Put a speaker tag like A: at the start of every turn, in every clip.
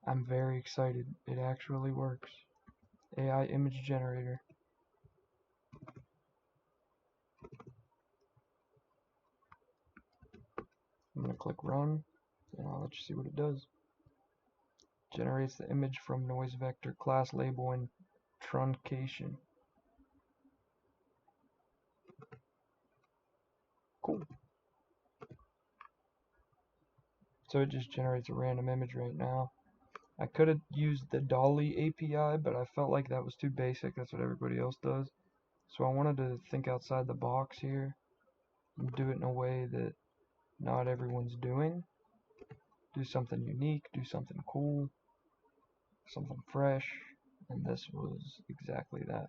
A: I'm very excited. It actually works. AI image generator. I'm going to click run, and I'll let you see what it does. Generates the image from noise vector, class label, and truncation. Cool. So it just generates a random image right now. I could have used the DALL-E API, but I felt like that was too basic. That's what everybody else does. So I wanted to think outside the box here and do it in a way that not everyone's doing. Do something unique, do something cool, something fresh, and this was exactly that.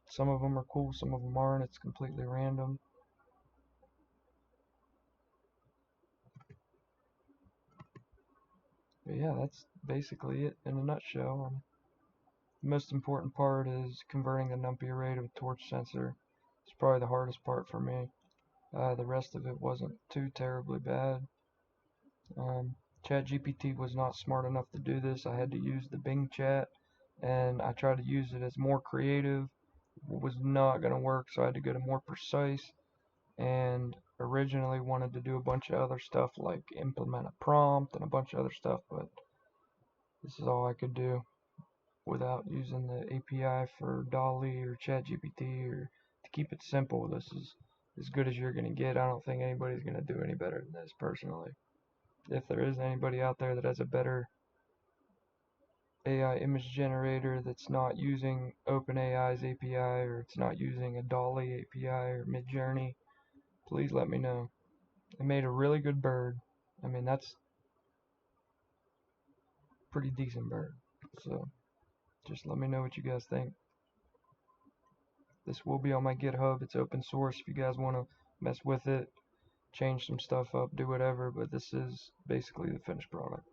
A: Some of them are cool, some of them aren't. It's completely random. But yeah, that's basically it in a nutshell. The most important part is converting the NumPy array to a torch sensor. It's probably the hardest part for me. The rest of it wasn't too terribly bad. ChatGPT was not smart enough to do this. I had to use the Bing chat, and I tried to use it as more creative. It was not going to work, so I had to go to more precise, and originally wanted to do a bunch of other stuff like implement a prompt and a bunch of other stuff, but this is all I could do without using the API for DALL-E or ChatGPT. Or to keep it simple, this is as good as you're going to get. I don't think anybody's going to do any better than this personally. If there is anybody out there that has a better AI image generator that's not using OpenAI's API, or it's not using a DALL-E API or Midjourney, please let me know. It made a really good bird. I mean, that's a pretty decent bird. So just let me know what you guys think. This will be on my GitHub. It's open source if you guys want to mess with it, change some stuff up, do whatever, but this is basically the finished product.